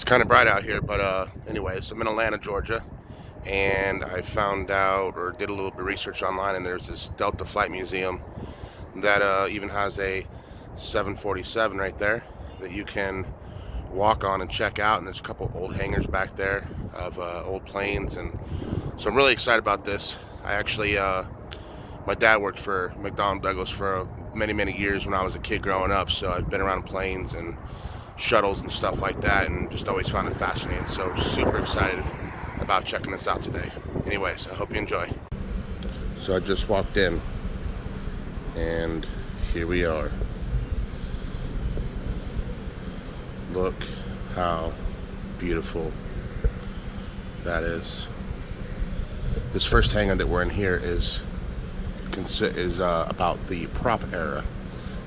Kind of bright out here, but anyways, I'm in Atlanta, Georgia, and I found out or did a little bit of research online, and there's this Delta Flight Museum that even has a 747 right there that you can walk on and check out, and there's a couple old hangars back there of old planes, and so I'm really excited about this. I actually, my dad worked for McDonnell Douglas for many years when I was a kid growing up, so I've been around planes and shuttles and stuff like that, and just always found it fascinating. So super excited about checking this out today. Anyways, I hope you enjoy. So I just walked in, and here we are. Look how beautiful that is. This first hangar that we're in here is about the prop era,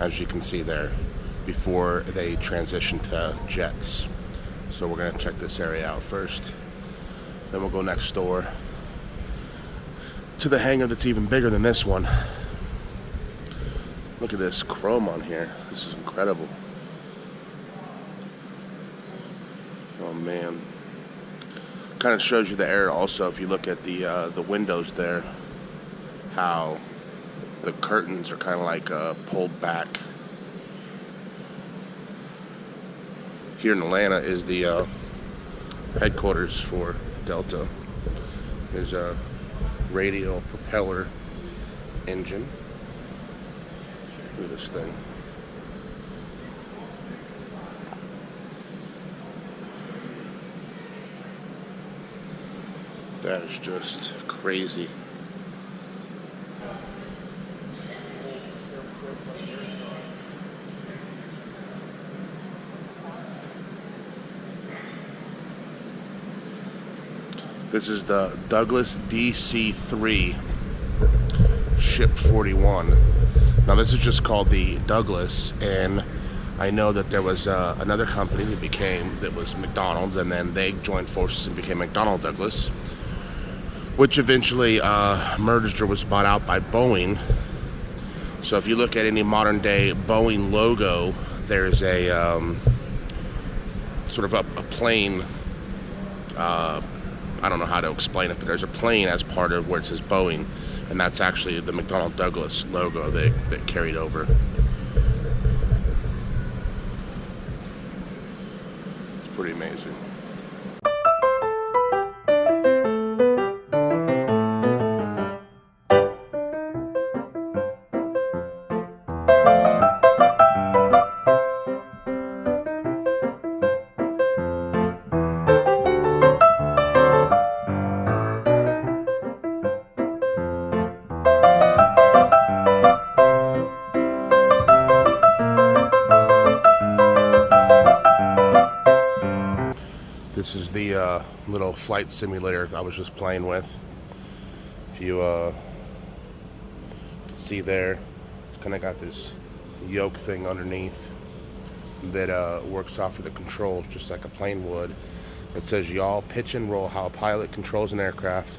as you can see there, before they transition to jets. So we're gonna check this area out first, then we'll go next door to the hangar that's even bigger than this one. Look at this chrome on here. This is incredible. Oh man. Kind of shows you the area also if you look at the windows there, how the curtains are kind of like pulled back. Here in Atlanta is the headquarters for Delta. There's a radial propeller engine. Look at this thing. That is just crazy. This is the Douglas DC-3 Ship 41. Now this is just called the Douglas, and I know that there was another company that was McDonald's, and then they joined forces and became McDonnell Douglas, which eventually merged or was bought out by Boeing. So if you look at any modern day Boeing logo, there's a sort of a plane. I don't know how to explain it, but there's a plane as part of where it says Boeing, and that's actually the McDonnell Douglas logo that carried over. It's pretty amazing. This is the little flight simulator I was just playing with. If you see there, it's kind of got this yoke thing underneath that works off of the controls just like a plane would. It says yaw, pitch and roll, how a pilot controls an aircraft.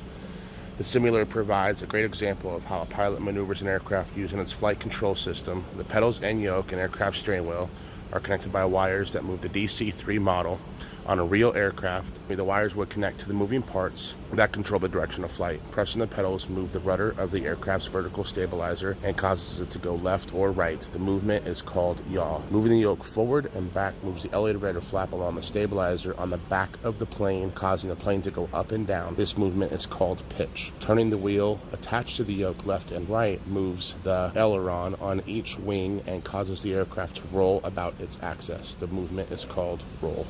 The simulator provides a great example of how a pilot maneuvers an aircraft using its flight control system. The pedals and yoke and aircraft steering wheel are connected by wires that move the DC-3 model on a real aircraft. The wires would connect to the moving parts that control the direction of flight. Pressing the pedals move the rudder of the aircraft's vertical stabilizer and causes it to go left or right. The movement is called yaw. Moving the yoke forward and back moves the elevator flap along the stabilizer on the back of the plane, causing the plane to go up and down. This movement is called pitch. Turning the wheel attached to the yoke left and right moves the aileron on each wing and causes the aircraft to roll about its axis. The movement is called roll.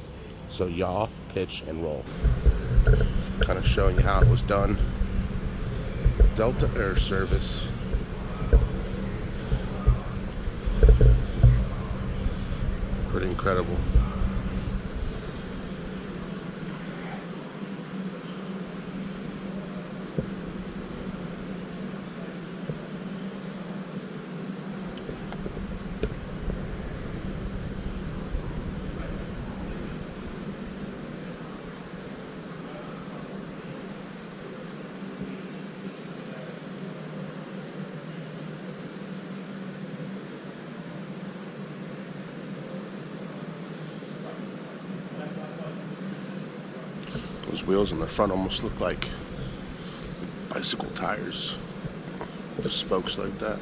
So yaw, pitch, and roll. Kind of showing you how it was done. Delta Air Service. Pretty incredible. wheels in the front almost look like bicycle tires. The spokes like that.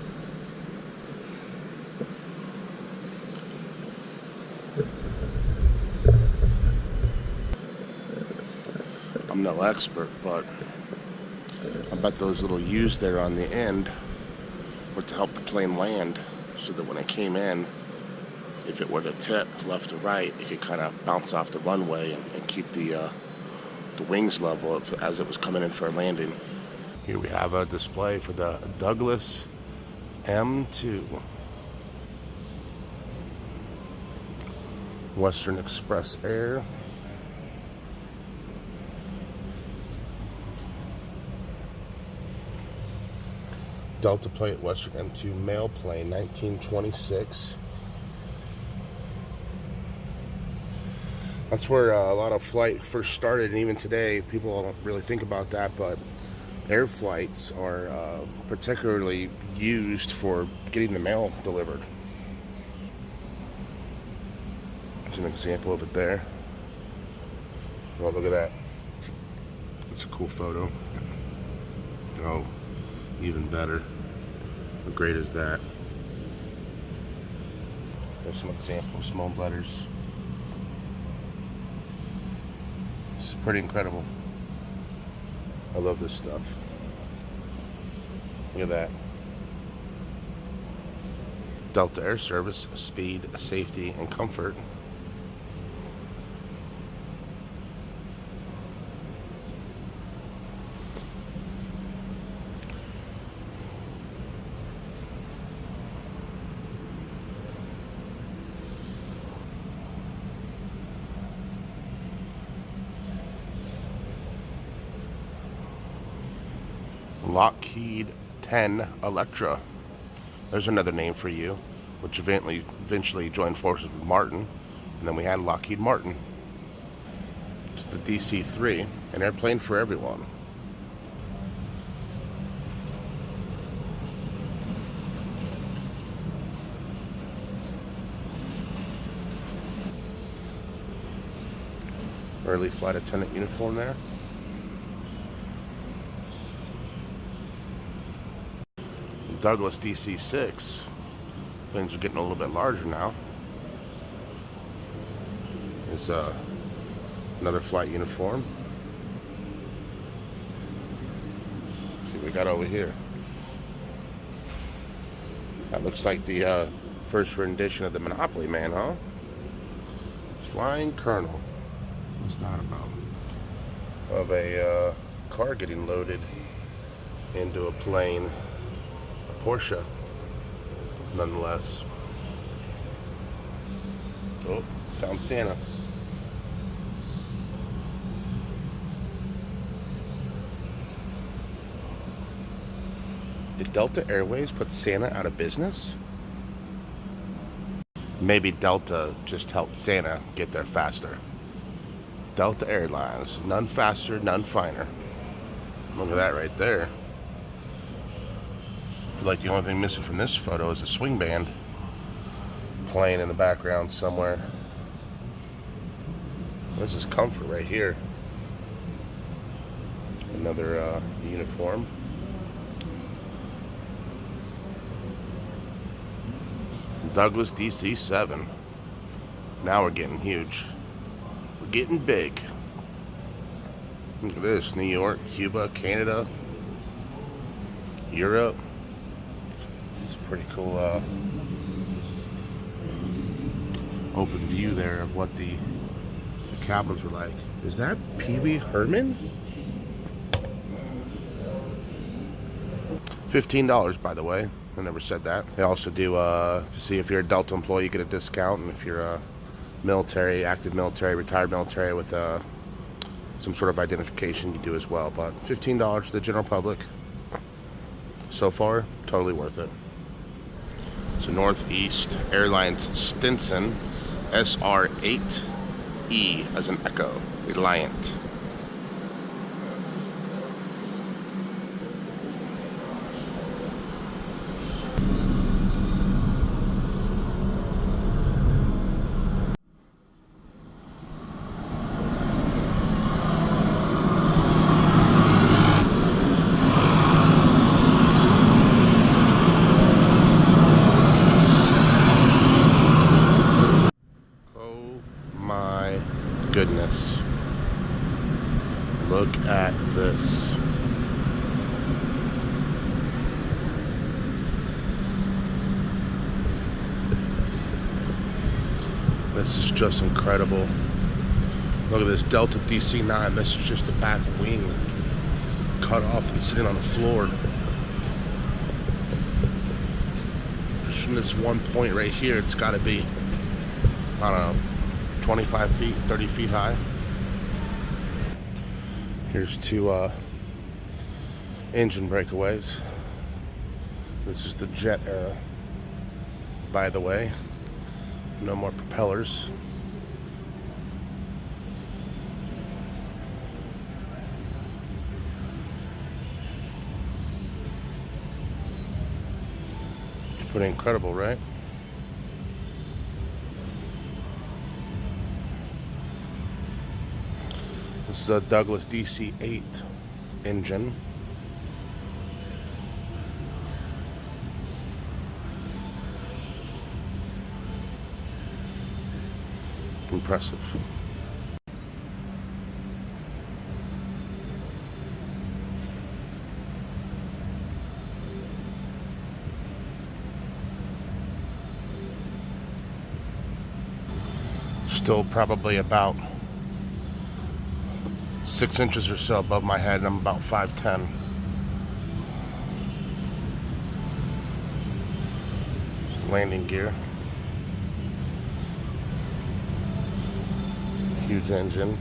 I'm no expert, but I bet those little U's there on the end were to help the plane land, so that when it came in, if it were to tip left or right, it could kind of bounce off the runway and keep the wings level as it was coming in for a landing. Here we have a display for the Douglas M2. Western Express Air. Delta plate, Western M2 mail plane, 1926. That's where a lot of flight first started, and even today people don't really think about that, but air flights are particularly used for getting the mail delivered. There's an example of it there. Oh, look at that. That's a cool photo. Oh, even better. How great is that? There's some examples, small letters. It's pretty incredible. I love this stuff. Look at that. Delta Air Service, speed, safety, and comfort. Lockheed 10 Electra. There's another name for you, which eventually joined forces with Martin, and then we had Lockheed Martin. It's the DC-3, an airplane for everyone. Early flight attendant uniform there. Douglas DC-6. Planes are getting a little bit larger now. There's another flight uniform. Let's see what we got over here. That looks like the first rendition of the Monopoly Man, huh? Flying Colonel. What's that about? Of a car getting loaded into a plane. Porsche, nonetheless. Oh, found Santa. Did Delta Airways put Santa out of business? Maybe Delta just helped Santa get there faster. Delta Airlines, none faster, none finer. Look at that right there. I feel like the only thing missing from this photo is a swing band playing in the background somewhere. This is comfort right here. Another uniform. Douglas DC-7. Now we're getting huge. We're getting big. Look at this. New York, Cuba, Canada, Europe. It's a pretty cool open view there of what the cabins were like. Is that Pee Wee Herman? $15, by the way. I never said that. They also do, to see if you're a Delta employee, you get a discount, and if you're a military, active military, retired military with some sort of identification, you do as well. But $15 to the general public. So far, totally worth it. So Northeast Airlines Stinson SR-8E as an Echo, Reliant. This is just incredible. Look at this Delta DC-9. This is just the back wing cut off and sitting on the floor. Just from this one point right here, it's got to be, I don't know, 25 feet, 30 feet high. Here's two engine breakaways. This is the jet era, by the way. No more propellers. It's pretty incredible, right? This is a Douglas DC-8 engine. Impressive. Still probably about 6 inches or so above my head, and I'm about 5'10". Landing gear. Huge engine.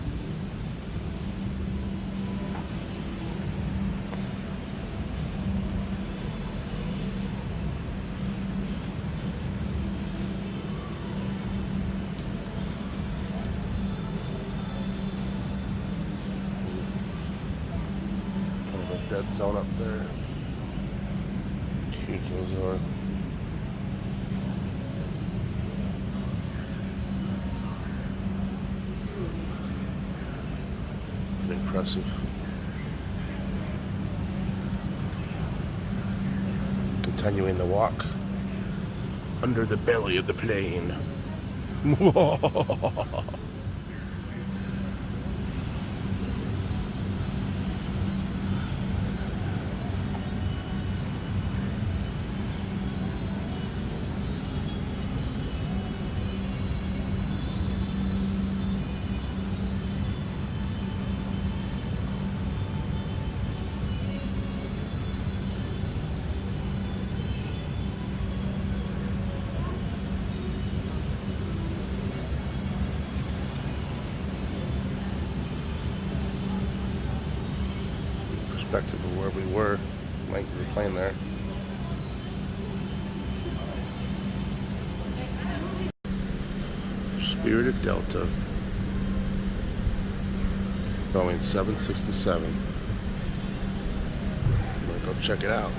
Kind of a dead zone up there. Huge resort. Impressive. Continuing the walk under the belly of the plane. Perspective of where we were, length of the plane there. Spirit of Delta, Boeing 767. I'm gonna go check it out.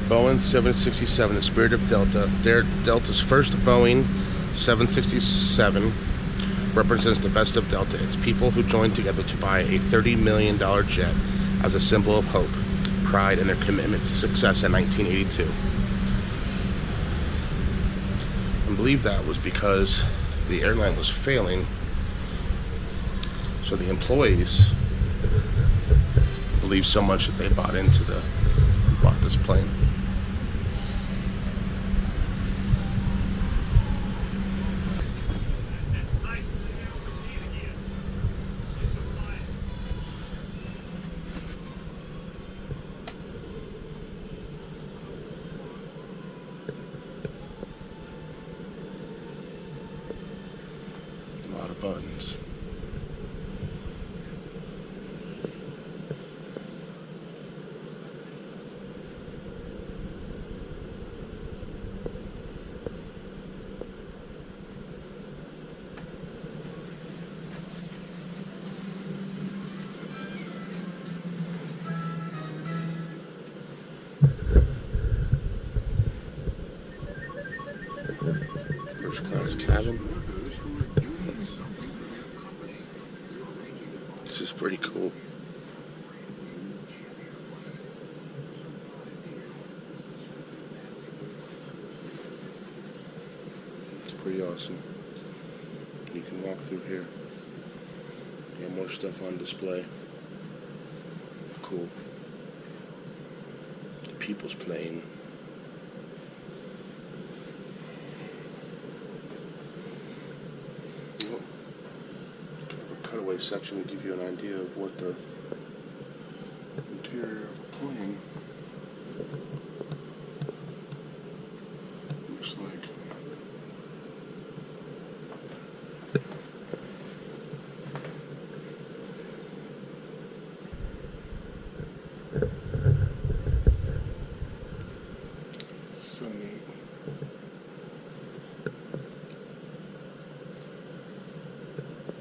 Boeing 767, the Spirit of Delta. Delta's first Boeing 767 represents the best of Delta. It's people who joined together to buy a $30 million jet as a symbol of hope, pride, and their commitment to success in 1982. I believe that was because the airline was failing, so the employees believed so much that they bought this plane. A lot of buttons. First class cabin. This is pretty cool. pretty awesome. You can walk through here. You got more stuff on display. Cool. The people's plane. Cutaway section to give you an idea of what the interior of a plane looks like. So neat.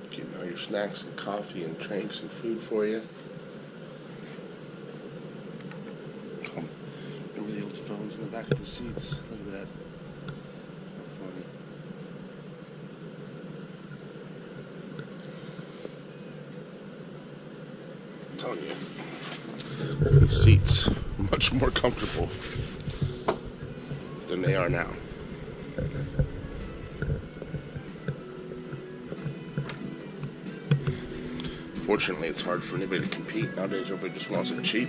Getting all your snacks and coffee and drinks and food for you. Remember the old phones in the back of the seats? Look at that. How funny. I'm telling you, these seats are much more comfortable than they are now. Fortunately, it's hard for anybody to compete. Nowadays, everybody just wants it cheap.